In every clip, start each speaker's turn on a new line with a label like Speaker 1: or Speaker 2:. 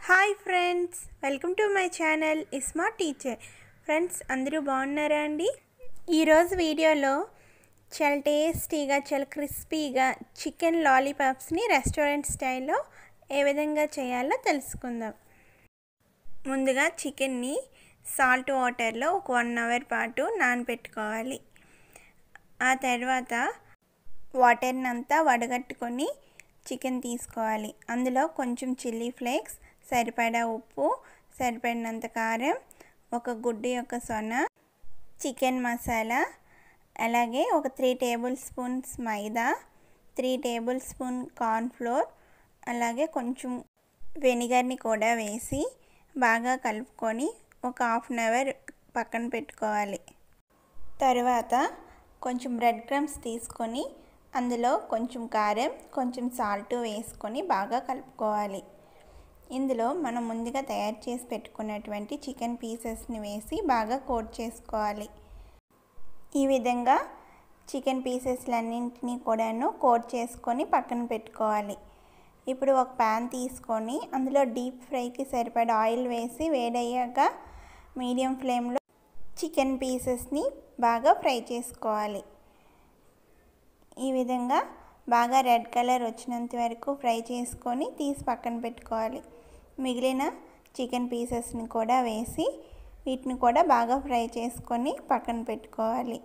Speaker 1: Hi friends, welcome to my channel smart teacher. Friends, అందరూ బాగున్నారా అండి? ఈరోజు వీడియోలో చాలా టేస్టీగా, చాలా క్రిస్పీగా చికెన్ లాలీపాప్స్ని రెస్టారెంట్ స్టైల్లో ఏ విధంగా చేయాలో తెలుసుకుందాం. ముందుగా చికెన్ని సాల్ట్ వాటర్లో ఒక 1 అవర్ పాటు నానబెట్టుకోవాలి. ఆ తర్వాత వాటర్ని అంతా వడగట్టుకొని చికెన్ తీసుకోవాలి. అందులో కొంచెం చిల్లీ ఫ్లేక్స్, సరిపడా ఉప్పు, సరిపడినంత కారం, ఒక గుడ్డు యొక్క సొన, చికెన్ మసాలా, అలాగే ఒక 3 టేబుల్ స్పూన్స్ మైదా, 3 టేబుల్ స్పూన్ కార్న్ఫ్లోర్, అలాగే కొంచెం వెనిగర్ని కూడా వేసి బాగా కలుపుకొని ఒక 1/2 అవర్ పక్కన పెట్టుకోవాలి. తర్వాత కొంచెం బ్రెడ్ క్రమ్స్ తీసుకొని అందులో కొంచెం కారం, కొంచెం సాల్ట్ వేసుకొని బాగా కలుపుకోవాలి. ఇందులో మనం ముందుగా తయారు చేసి పెట్టుకున్నటువంటి చికెన్ పీసెస్ని వేసి బాగా కోట్ చేసుకోవాలి. ఈ విధంగా చికెన్ పీసెస్లన్నింటినీ కూడాను కోట్ చేసుకొని పక్కన పెట్టుకోవాలి. ఇప్పుడు ఒక ప్యాన్ తీసుకొని అందులో డీప్ ఫ్రైకి సరిపడా ఆయిల్ వేసి వేడయ్యాక మీడియం ఫ్లేమ్లో చికెన్ పీసెస్ని బాగా ఫ్రై చేసుకోవాలి. ఈ విధంగా బాగా రెడ్ కలర్ వచ్చినంత వరకు ఫ్రై చేసుకొని తీసి పక్కన పెట్టుకోవాలి. మిగిలిన చికెన్ పీసెస్ని కూడా వేసి వీటిని కూడా బాగా ఫ్రై చేసుకొని పక్కన పెట్టుకోవాలి.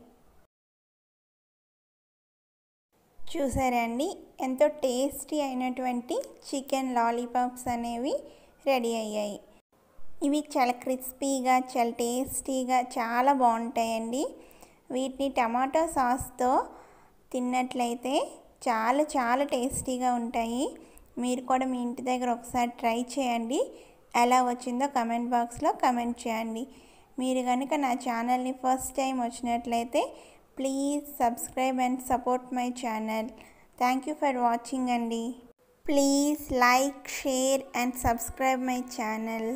Speaker 1: చూసారండి, ఎంతో టేస్టీ అయినటువంటి చికెన్ లాలీపాప్స్ అనేవి రెడీ అయ్యాయి. ఇవి చాలా క్రిస్పీగా, చాలా టేస్టీగా, చాలా బాగుంటాయండి. వీటిని టమాటో సాస్తో తిన్నట్లయితే చాలా చాలా టేస్టీగా ఉంటాయి. మీరు కూడా మీ ఇంటి దగ్గర ఒకసారి ట్రై చేయండి. ఎలా వచ్చిందో కమెంట్ బాక్స్లో కమెంట్ చేయండి. మీరు కనుక నా ఛానల్ని ఫస్ట్ టైం వచ్చినట్లయితే please subscribe and support my channel. Thank you for watching అండి. Please like, share and subscribe my channel.